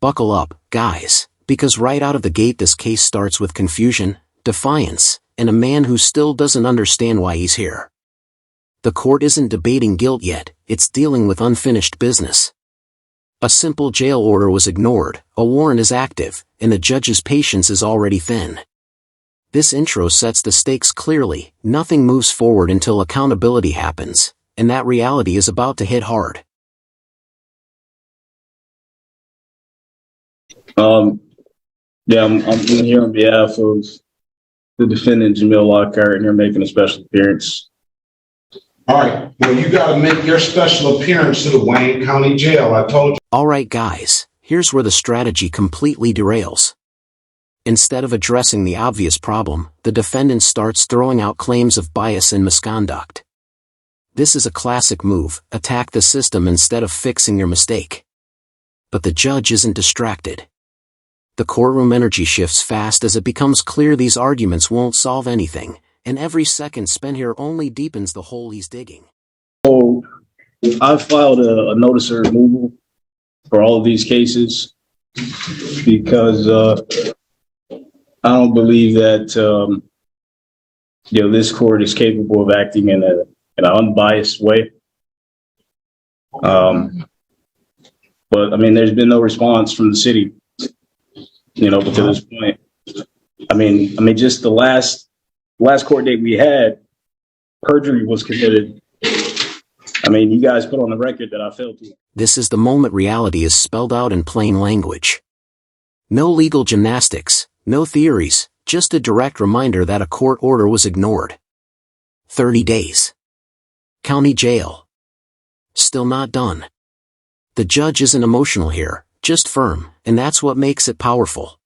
Buckle up, guys, because right out of the gate this case starts with confusion, defiance, and a man who still doesn't understand why he's here. The court isn't debating guilt yet, it's dealing with unfinished business. A simple jail order was ignored, a warrant is active, and the judge's patience is already thin. This intro sets the stakes clearly, nothing moves forward until accountability happens, and that reality is about to hit hard. Yeah, I'm here on behalf of the defendant, Jamil Lockhart, and you're making a special appearance. All right. Well, you got to make your special appearance to the Wayne County Jail. I told you. All right, guys, here's where the strategy completely derails. Instead of addressing the obvious problem, the defendant starts throwing out claims of bias and misconduct. This is a classic move, attack the system instead of fixing your mistake. But the judge isn't distracted. The courtroom energy shifts fast as it becomes clear these arguments won't solve anything, and every second spent here only deepens the hole he's digging. So I filed a notice of removal for all of these cases because I don't believe that this court is capable of acting in an unbiased way. But I mean, there's been no response from the city, up to this point. I mean, just the last court date we had, perjury was committed. I mean, you guys put on the record that I failed to. This is the moment reality is spelled out in plain language. No legal gymnastics, no theories, just a direct reminder that a court order was ignored. 30 days. County jail. Still not done. The judge isn't emotional here, just firm, and that's what makes it powerful.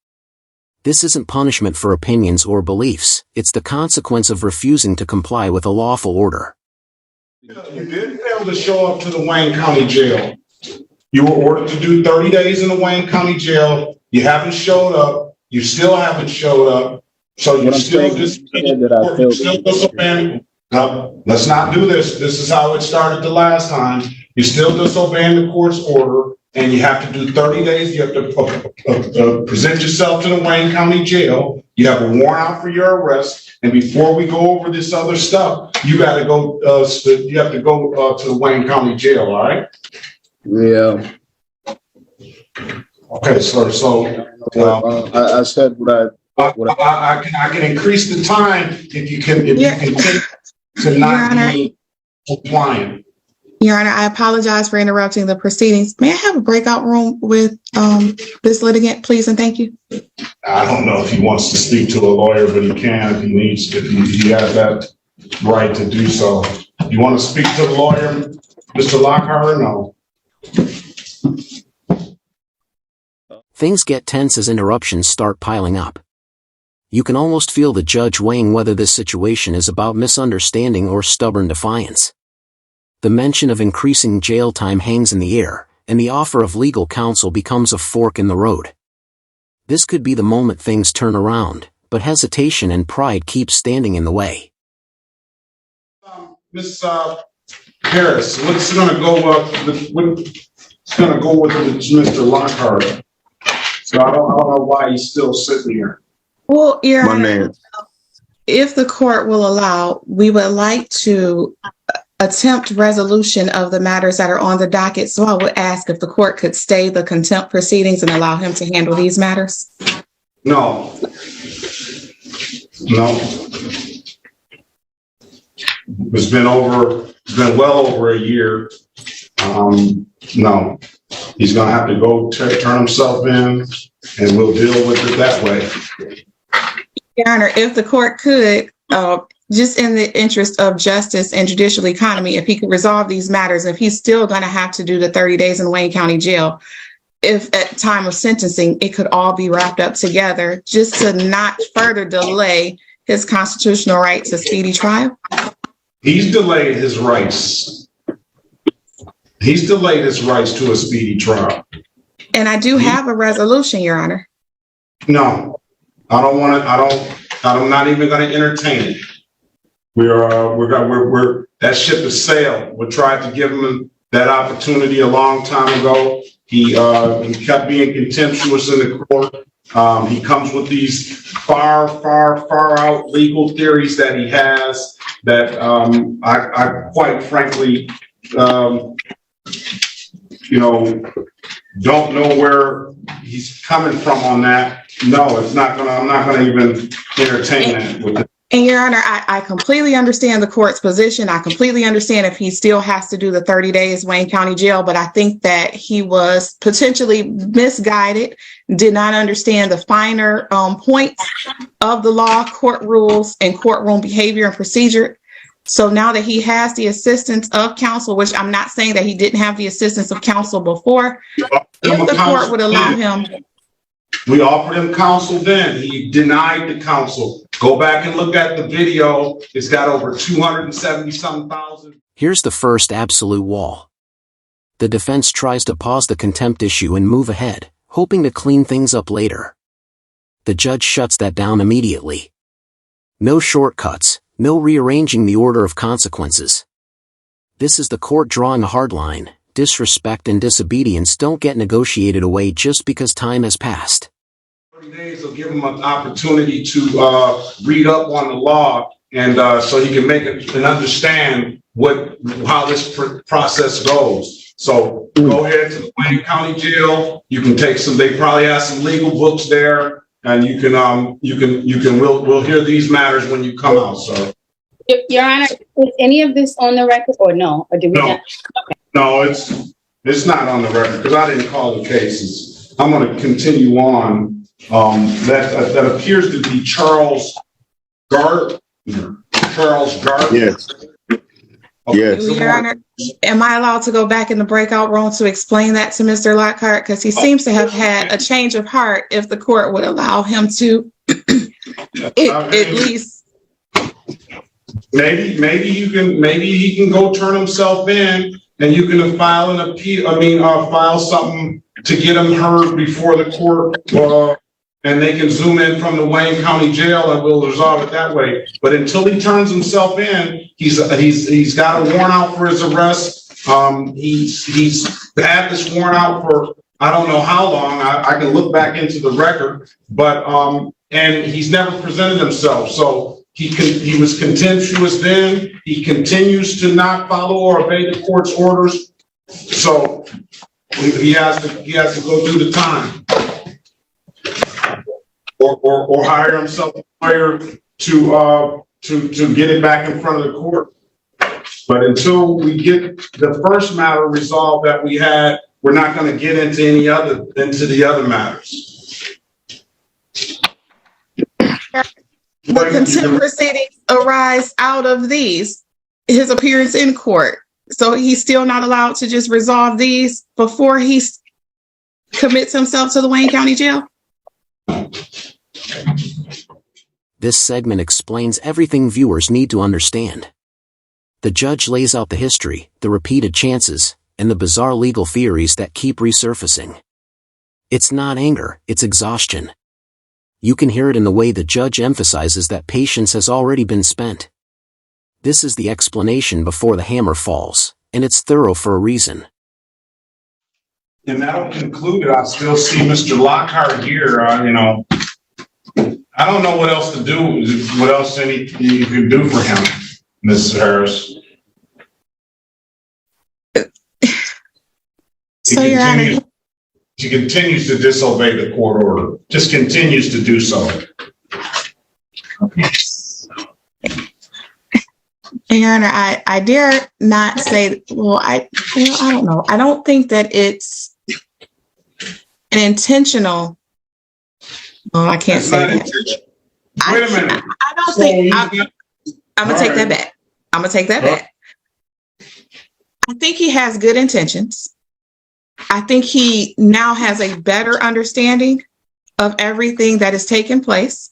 This isn't punishment for opinions or beliefs, it's the consequence of refusing to comply with a lawful order. You did fail to show up to the Wayne County Jail. You were ordered to do 30 days in the Wayne County Jail. You haven't showed up. You still haven't showed up. So you're still disobeying. Let's not do this. This is how it started the last time. You're still disobeying the court's order, and you have to do 30 days. You have to present yourself to the Wayne County Jail. You have a warrant out for your arrest. And before we go over this other stuff, you got to go. You have to go to the Wayne County Jail. All right? Yeah. Okay, sir. So I said what I can increase the time if you can take to not be compliant. Your Honor, I apologize for interrupting the proceedings. May I have a breakout room with this litigant, please, and thank you? I don't know if he wants to speak to a lawyer, but he can if he needs to. He has that right to do so. You want to speak to the lawyer, Mr. Lockhart, or no? Things get tense as interruptions start piling up. You can almost feel the judge weighing whether this situation is about misunderstanding or stubborn defiance. The mention of increasing jail time hangs in the air, and the offer of legal counsel becomes a fork in the road. This could be the moment things turn around, but hesitation and pride keep standing in the way. Ms. Harris, what's going to go with Mr. Lockhart? So I don't know why he's still sitting here. Well, Your Honor, if the court will allow, we would like to attempt resolution of the matters that are on the docket. So I would ask if the court could stay the contempt proceedings and allow him to handle these matters. No. It's been well over a year. No. He's going to have to go turn himself in, and we'll deal with it that way. Your Honor, if the court could, just in the interest of justice and judicial economy, if he could resolve these matters, if he's still going to have to do the 30 days in Wayne County Jail, if at time of sentencing, it could all be wrapped up together just to not further delay his constitutional right to speedy trial. He's delayed his rights. He's delayed his rights to a speedy trial. And I do have a resolution, Your Honor. No, I don't want to. I'm not even going to entertain it. That ship has sailed. We tried to give him that opportunity a long time ago. He kept being contemptuous in the court. He comes with these far out legal theories that he has that I quite frankly, don't know where he's coming from on that. No, I'm not gonna even entertain that with it. And Your Honor, I completely understand the court's position. I completely understand if he still has to do the 30 days Wayne County Jail, but I think that he was potentially misguided, did not understand the finer points of the law, court rules, and courtroom behavior and procedure. So now that he has the assistance of counsel, which I'm not saying that he didn't have the assistance of counsel before, if the court would allow him. We offered him counsel then. He denied the counsel. Go back and look at the video. It's got over 270-some thousand. Here's the first absolute wall. The defense tries to pause the contempt issue and move ahead, hoping to clean things up later. The judge shuts that down immediately. No shortcuts, no rearranging the order of consequences. This is the court drawing a hard line. Disrespect and disobedience don't get negotiated away just because time has passed. 30 days will give him an opportunity to read up on the law and so he can make it and understand how this process goes. So go ahead to the Wayne County Jail. You can take they probably have some legal books there, and we'll hear these matters when you come out, sir. Your Honor, is any of this on the record or no? Or did we not? Okay. No, it's not on the record because I didn't call the cases. I'm going to continue on. That appears to be Charles Gardner. Yes. Okay. Yes. Your Honor, am I allowed to go back in the breakout room to explain that to Mr. Lockhart? Because he seems to have had a change of heart if the court would allow him to at least. Maybe he can go turn himself in and you can file an appeal. File something to get him heard before the court, and they can zoom in from the Wayne County Jail and we'll resolve it that way. But until he turns himself in, he's got a warrant out for his arrest. He's had this warrant out for I don't know how long. I can look back into the record, but and he's never presented himself. So he was contemptuous then. He continues to not follow or obey the court's orders. So he has to go do the time, or hire himself a lawyer to get it back in front of the court. But until we get the first matter resolved that we had, we're not going to get into the other matters. The contempt proceedings arise out of his appearance in court. So he's still not allowed to just resolve these before he commits himself to the Wayne County Jail? This segment explains everything viewers need to understand. The judge lays out the history, the repeated chances, and the bizarre legal theories that keep resurfacing. It's not anger, it's exhaustion. You can hear it in the way the judge emphasizes that patience has already been spent. This is the explanation before the hammer falls, and it's thorough for a reason. And that'll conclude it. I still see Mr. Lockhart here. I don't know what else to do. What else you can do for him, Mrs. Harris? She continues to disobey the court order. Just continues to do so. Okay. Your Honor, I dare not say. Well, I don't know. I don't think that it's an intentional. Oh, I can't say that. Wait a minute. I don't think. I'm gonna take that back. I'm gonna take that back. I think he has good intentions. I think he now has a better understanding of everything that has taken place.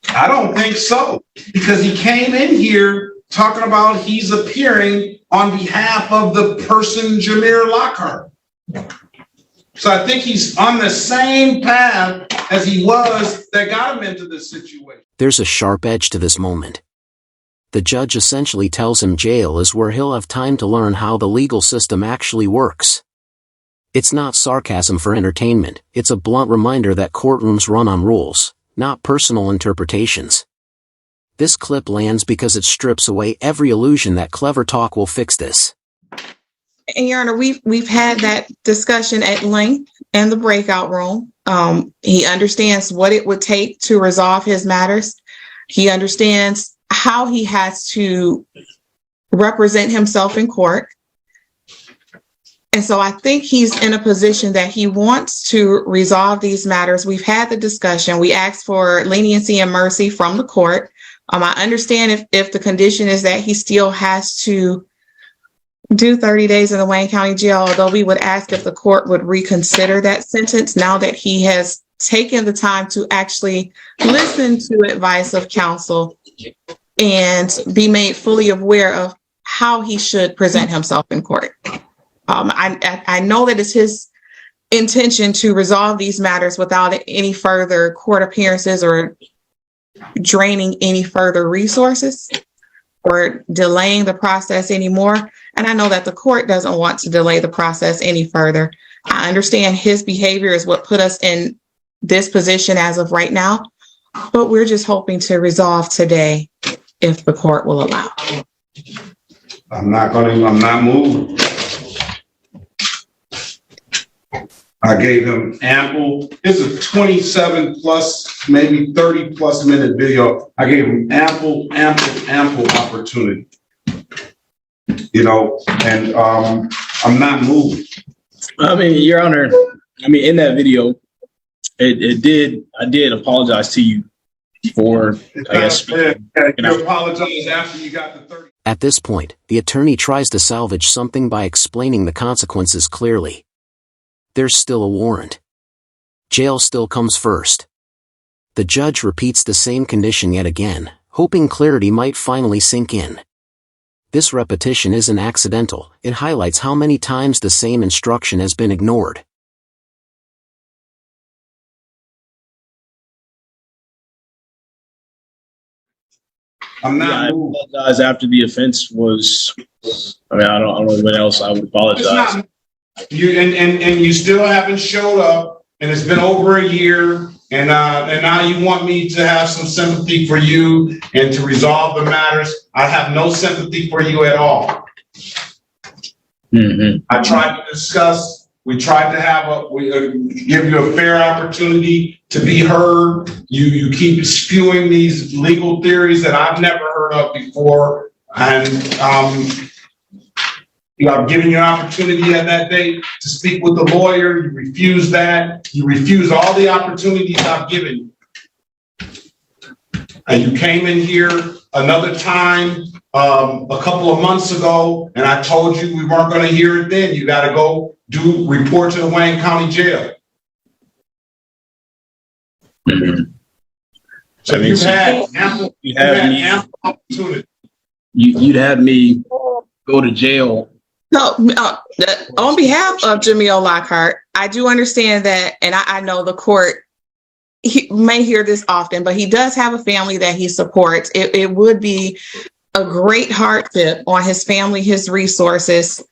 I don't think so, because he came in here talking about he's appearing on behalf of the person Jameer Lockhart. So I think he's on the same path as he was that got him into this situation. There's a sharp edge to this moment. The judge essentially tells him jail is where he'll have time to learn how the legal system actually works. It's not sarcasm for entertainment, it's a blunt reminder that courtrooms run on rules, not personal interpretations. This clip lands because it strips away every illusion that clever talk will fix this. And Your Honor, we've had that discussion at length in the breakout room. He understands what it would take to resolve his matters. He understands how he has to represent himself in court. And so I think he's in a position that he wants to resolve these matters. We've had the discussion. We asked for leniency and mercy from the court. I understand if the condition is that he still has to do 30 days in the Wayne County Jail, although we would ask if the court would reconsider that sentence now that he has taken the time to actually listen to advice of counsel and be made fully aware of how he should present himself in court. I know that it's his intention to resolve these matters without any further court appearances or draining any further resources or delaying the process anymore. And I know that the court doesn't want to delay the process any further. I understand his behavior is what put us in this position as of right now, but we're just hoping to resolve today if the court will allow. I'm not moved. I gave him ample, this is a 27 plus, maybe 30 plus minute video. I gave him ample opportunity. You know, and I'm not moved. I mean, Your Honor, in that video, I did apologize to you for, I guess. You apologize after you got the 30. At this point, the attorney tries to salvage something by explaining the consequences clearly. There's still a warrant. Jail still comes first. The judge repeats the same condition yet again, hoping clarity might finally sink in. This repetition isn't accidental, it highlights how many times the same instruction has been ignored. I'm not I moved. apologize after the offense was, I don't know what else I would apologize. You and you still haven't showed up, and it's been over a year, and now you want me to have some sympathy for you and to resolve the matters. I have no sympathy for you at all. Mm-hmm. I tried to discuss. We tried to give you a fair opportunity to be heard. You keep spewing these legal theories that I've never heard of before, and I've given you an opportunity at that date to speak with the lawyer. You refuse that. You refuse all the opportunities I've given you. And you came in here another time a couple of months ago, and I told you we weren't going to hear it then. You got to go report to the Wayne County Jail. Mm-hmm. So you've had ample opportunity. You'd have me go to jail. No, on behalf of Jamil Lockhart, I do understand that, and I know the court he may hear this often, but he does have a family that he supports. It would be a great hardship on his family, his resources,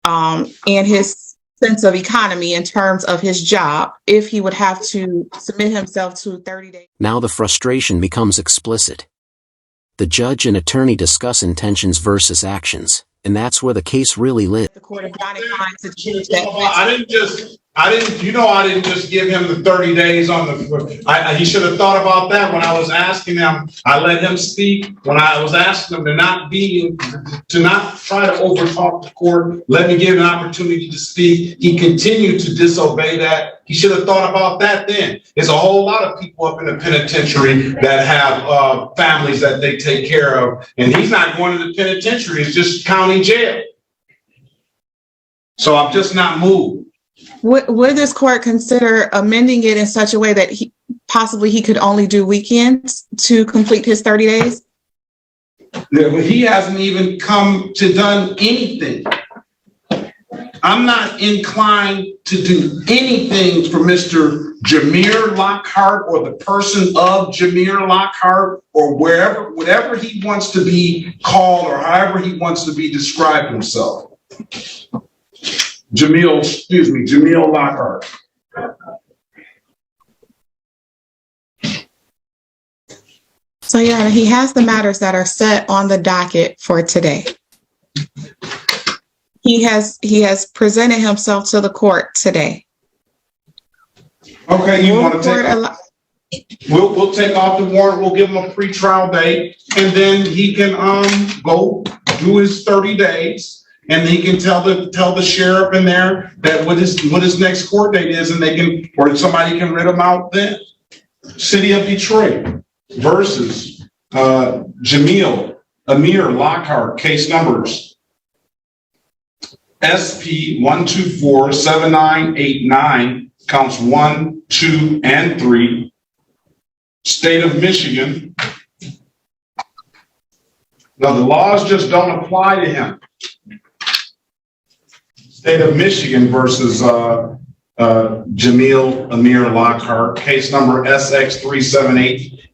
and his sense of economy in terms of his job if he would have to submit himself to 30 days. Now the frustration becomes explicit. The judge and attorney discuss intentions versus actions, and that's where the case really lives. The court of Johnny Klein to change that. I didn't just give him the 30 days on the, he should have thought about that when I was asking him. I let him speak when I was asking him to not try to overtalk the court. Let me give him an opportunity to speak. He continued to disobey that. He should have thought about that then. There's a whole lot of people up in the penitentiary that have families that they take care of, and he's not going to the penitentiary. It's just county jail. So I'm just not moved. Would this court consider amending it in such a way that he could only do weekends to complete his 30 days? He hasn't even come to done anything. I'm not inclined to do anything for Mr. Jameer Lockhart or the person of Jameer Lockhart or whatever he wants to be called or however he wants to be described himself. Jamil Lockhart. So, Your Honor, he has the matters that are set on the docket for today. He has presented himself to the court today. Okay, you want to take? We'll take off the warrant. We'll give him a pretrial date, and then he can go do his 30 days, and he can tell the sheriff in there that what his next court date is, and they can, or somebody can writ him out then. City of Detroit versus Jamil Amir Lockhart, case numbers SP 1247989, counts 1, 2, and 3. State of Michigan. Now the laws just don't apply to him. State of Michigan versus Jamil Amir Lockhart, case number SX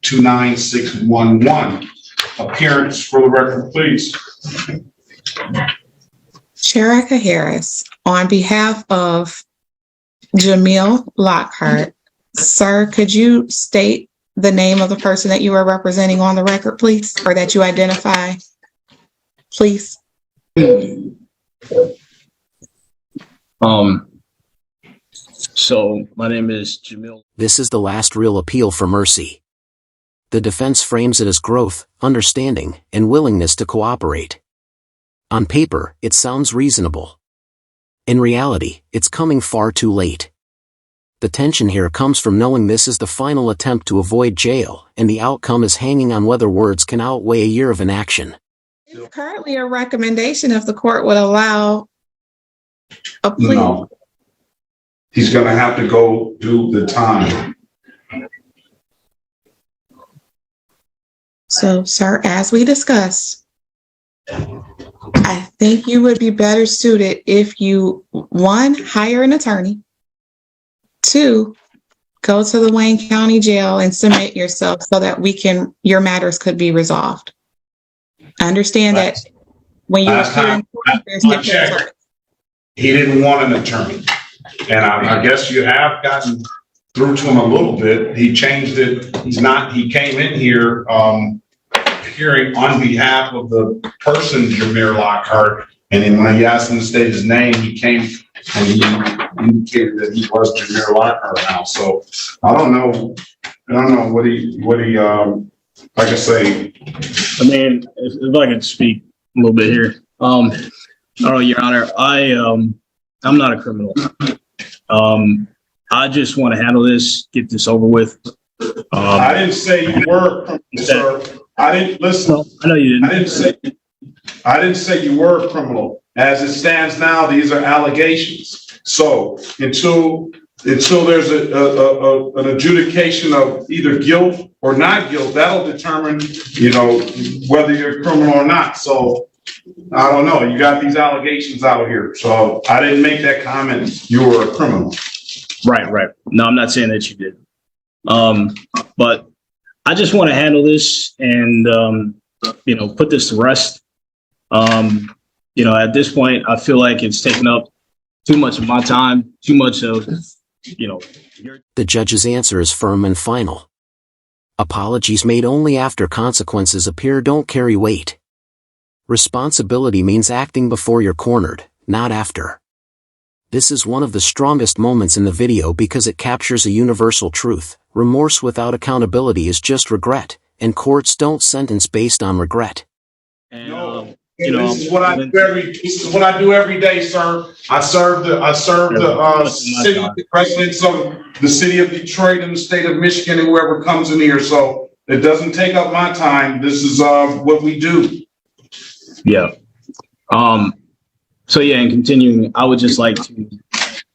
378-29611. Appearance for the record, please. Sherika Harris, on behalf of Jamil Lockhart, sir, could you state the name of the person that you are representing on the record, please, or that you identify, please? So my name is Jamil. This is the last real appeal for mercy. The defense frames it as growth, understanding, and willingness to cooperate. On paper, it sounds reasonable. In reality, it's coming far too late. The tension here comes from knowing this is the final attempt to avoid jail, and the outcome is hanging on whether words can outweigh a year of inaction. It's currently a recommendation if the court would allow a plea. No. He's going to have to go do the time. So, sir, as we discussed, I think you would be better suited if you, 1, hire an attorney, 2, go to the Wayne County Jail and submit yourself so that your matters could be resolved. I understand that when you appear in court, there's different attorneys. He didn't want an attorney. And I guess you have gotten through to him a little bit. He changed it. He came in here hearing on behalf of the person, Jamir Lockhart. And then when he asked him to state his name, he came and he indicated that he was Jamir Lockhart now. So I don't know what he like I say. I mean, if I could speak a little bit here. I don't know, Your Honor, I'm not a criminal. I just want to handle this, get this over with. I didn't say you were a criminal, sir. I didn't listen. No, I know you didn't. I didn't say you were a criminal. As it stands now, these are allegations. So until there's an adjudication of either guilt or not guilt, that'll determine, whether you're a criminal or not. So I don't know. You got these allegations out here. So I didn't make that comment. You were a criminal. Right. No, I'm not saying that you did. But I just want to handle this and, put this to rest. At this point, I feel like it's taken up too much of my time, too much of, The judge's answer is firm and final. Apologies made only after consequences appear don't carry weight. Responsibility means acting before you're cornered, not after. This is one of the strongest moments in the video because it captures a universal truth. Remorse without accountability is just regret, and courts don't sentence based on regret. and, No. This is what I do every day, sir. I serve the city residents of the city of Detroit and the state of Michigan and whoever comes in here. So it doesn't take up my time. This is what we do. Yeah. So yeah, and continuing, I would just like to,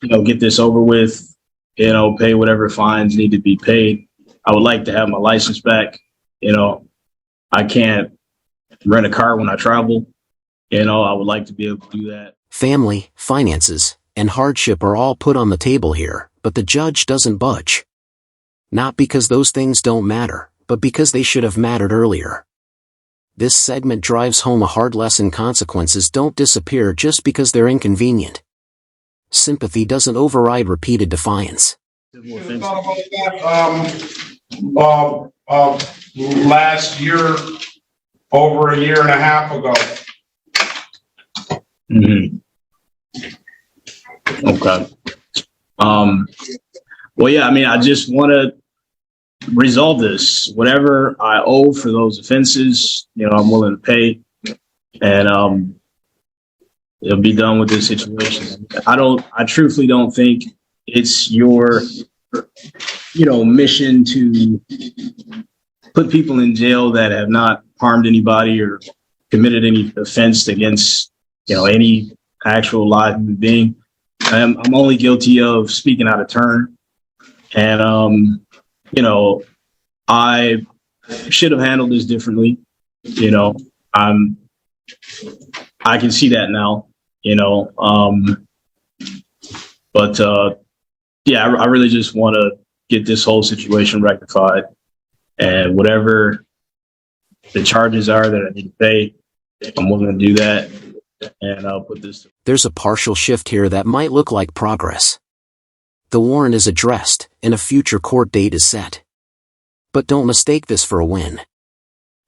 get this over with, pay whatever fines need to be paid. I would like to have my license back. I can't rent a car when I travel. I would like to be able to do that. Family, finances, and hardship are all put on the table here, but the judge doesn't budge. Not because those things don't matter, but because they should have mattered earlier. This segment drives home a hard lesson: consequences don't disappear just because they're inconvenient. Sympathy doesn't override repeated defiance. Civil Should've offenses. thought about that, last year, over a year and a half ago. Mhm. Okay. Well, yeah, I mean, I just want to resolve this. Whatever I owe for those offenses, I'm willing to pay, and it'll be done with this situation. I truthfully don't think it's your, mission to put people in jail that have not harmed anybody or committed any offense against, any actual live human being. I'm only guilty of speaking out of turn. And, I should have handled this differently. I can see that now, but I really just want to get this whole situation rectified, and whatever the charges are that I need to pay, I'm willing to do that. And I'll put this. There's a partial shift here that might look like progress. The warrant is addressed, and a future court date is set. But don't mistake this for a win.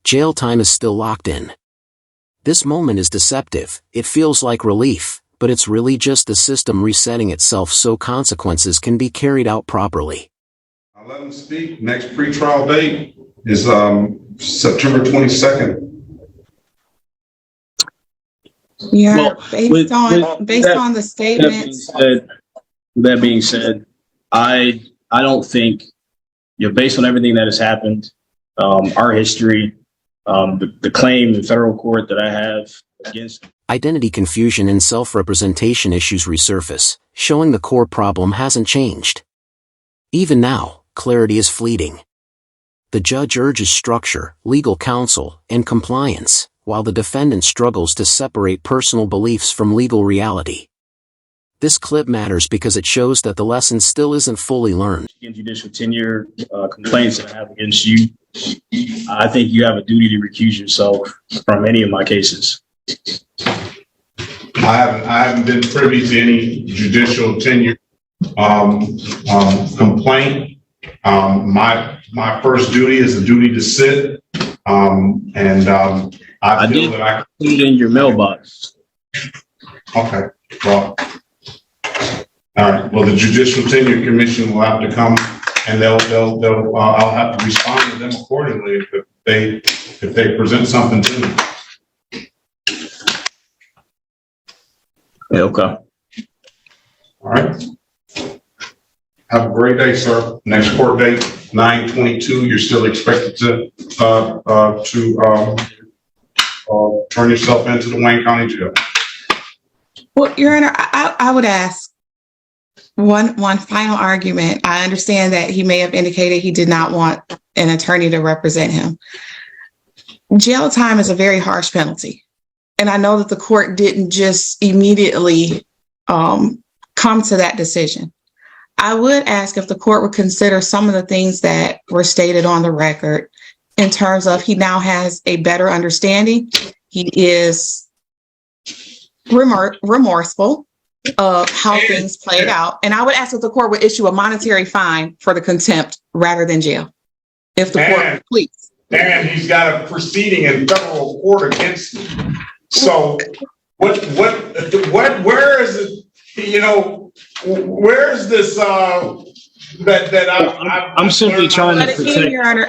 Jail time is still locked in. This moment is deceptive. It feels like relief, but it's really just the system resetting itself so consequences can be carried out properly. I'll let them speak. Next pretrial date is September 22nd. Yeah, Well, based on the statements. That being said, I don't think, based on everything that has happened, our history, the claim in federal court that I have against. Identity confusion and self-representation issues resurface, showing the core problem hasn't changed. Even now, clarity is fleeting. The judge urges structure, legal counsel, and compliance, while the defendant struggles to separate personal beliefs from legal reality. This clip matters because it shows that the lesson still isn't fully learned. In judicial tenure complaints that I have against you, I think you have a duty to recuse yourself from any of my cases. I haven't been privy to any judicial tenure complaint. My first duty is the duty to sit, and I feel did that I put it in your mailbox. Okay, well, all right. Well, the Judicial Tenure Commission will have to come, and I'll have to respond to them accordingly if they present something to me. Yeah, okay. All right. Have a great day, sir. Next court date, 9/22. You're still expected to turn yourself into the Wayne County Jail. Well, Your Honor, I would ask one final argument. I understand that he may have indicated he did not want an attorney to represent him. Jail time is a very harsh penalty. And I know that the court didn't just immediately come to that decision. I would ask if the court would consider some of the things that were stated on the record in terms of he now has a better understanding. He is remorseful of how things played out. And I would ask if the court would issue a monetary fine for the contempt rather than jail. If the court, please. And he's got a proceeding in federal court against him. So where is it, where's this, I'm simply trying to protect. Your Honor,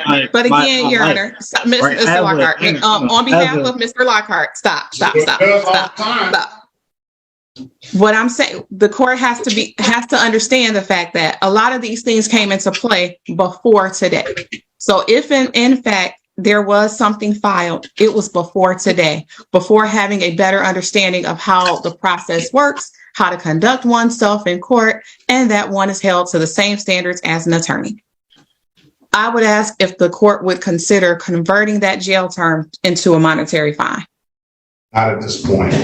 Your Honor, Mr. Lockhart, on behalf of Mr. Lockhart, stop. What I'm saying, the court has to understand the fact that a lot of these things came into play before today. So if in fact there was something filed, it was before today, before having a better understanding of how the process works, how to conduct oneself in court, and that one is held to the same standards as an attorney. I would ask if the court would consider converting that jail term into a monetary fine. Not at this point.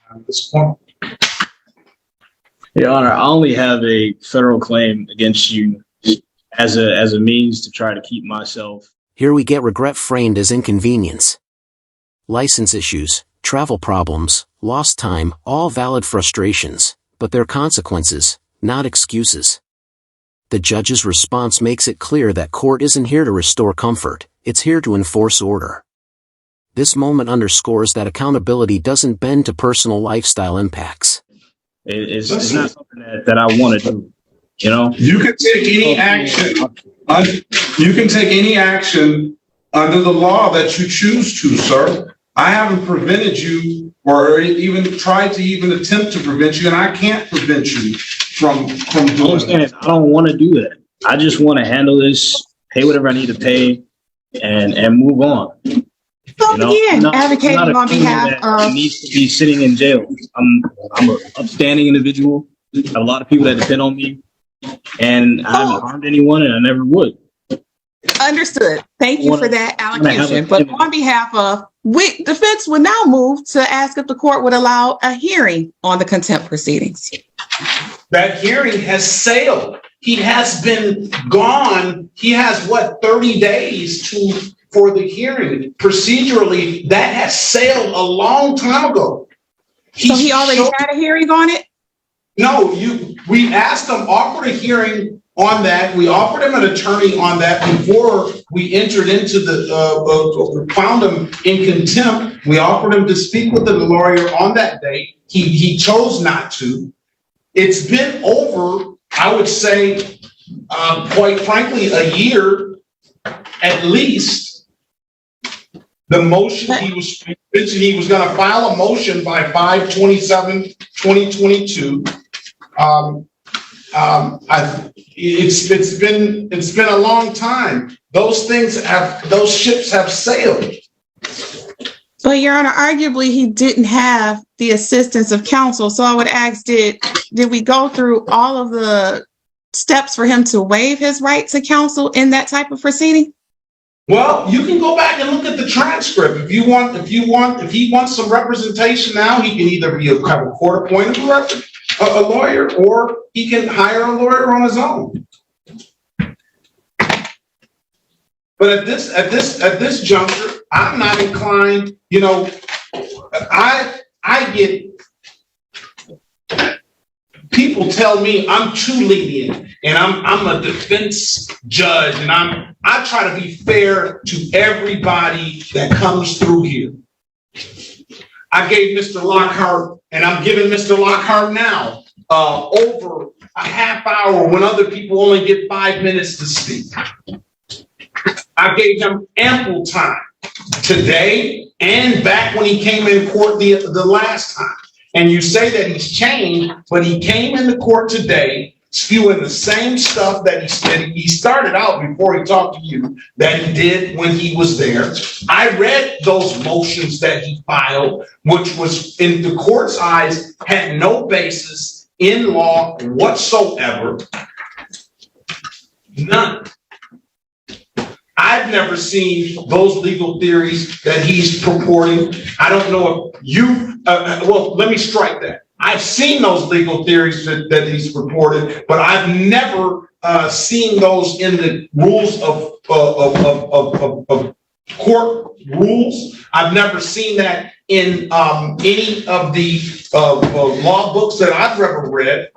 At this point. Your Honor, I only have a federal claim against you as a means to try to keep myself. Here we get regret framed as inconvenience. License issues, travel problems, lost time, all valid frustrations, but they're consequences, not excuses. The judge's response makes it clear that court isn't here to restore comfort, it's here to enforce order. This moment underscores that accountability doesn't bend to personal lifestyle impacts. It's not something that I want to do, you know? You can take any action. You can take any action under the law that you choose to, sir. I haven't prevented you or even tried to even attempt to prevent you, and I can't prevent you from doing it. I don't want to do that. I just want to handle this, pay whatever I need to pay, and move on. So again, advocating on behalf of needs to be sitting in jail. I'm an upstanding individual. I have a lot of people that depend on me, and I haven't harmed anyone, and I never would. Understood. Thank you for that allocation. But on behalf of defense would now move to ask if the court would allow a hearing on the contempt proceedings. That hearing has sailed. He has been gone. He has 30 days for the hearing. Procedurally, that has sailed a long time ago. So he already had a hearing on it? No, we asked him, offered a hearing on that. We offered him an attorney on that before we entered into found him in contempt. We offered him to speak with the lawyer on that day. He chose not to. It's been over, I would say, quite frankly, a year at least. The motion he was mentioning, he was going to file a motion by 5/27/2022. It's been a long time. Those ships have sailed. But Your Honor, arguably he didn't have the assistance of counsel. So I would ask, did we go through all of the steps for him to waive his right to counsel in that type of proceeding? Well, you can go back and look at the transcript if you want. If he wants some representation now, he can either be a court-appointed a lawyer, or he can hire a lawyer on his own. But at this juncture, I'm not inclined. You know, I get people tell me I'm too lenient, and I'm a defense judge, and I try to be fair to everybody that comes through here. I gave Mr. Lockhart, and I'm giving Mr. Lockhart now over a half hour when other people only get 5 minutes to speak. I gave him ample time today and back when he came in court the last time. And you say that he's changed, but he came into court today spewing the same stuff that he started out before he talked to you that he did when he was there. I read those motions that he filed, which was in the court's eyes had no basis in law whatsoever. None. I've never seen those legal theories that he's purporting. I don't know if you, well, let me strike that. I've seen those legal theories that he's purported, but I've never seen those in the rules of court rules. I've never seen that in any of the law books that I've ever read.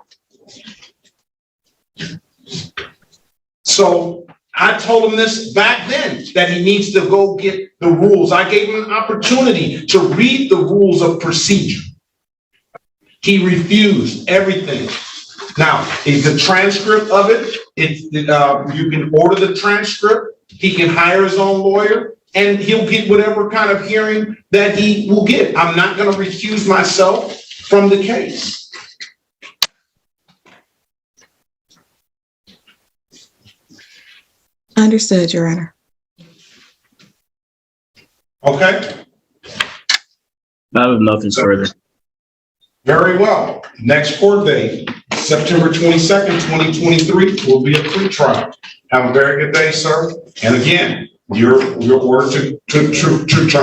So I told him this back then, that he needs to go get the rules. I gave him an opportunity to read the rules of procedure. He refused everything. Now, the transcript of it, you can order the transcript. He can hire his own lawyer, and he'll get whatever kind of hearing that he will get. I'm not going to recuse myself from the case. Understood, Your Honor. Okay. I have nothing further. Very well. Next court date, September 22nd, 2023, will be a pretrial. Have a very good day, sir. And again, your order to turn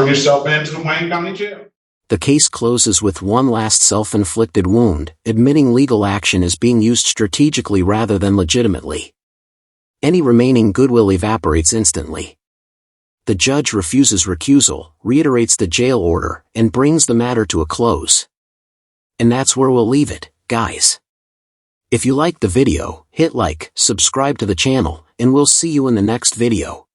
yourself into the Wayne County Jail. The case closes with one last self-inflicted wound, admitting legal action is being used strategically rather than legitimately. Any remaining goodwill evaporates instantly. the judge refuses recusal, reiterates the jail order, and brings the matter to a close. And that's where we'll leave it, guys. If you liked the video, hit like, subscribe to the channel, and we'll see you in the next video.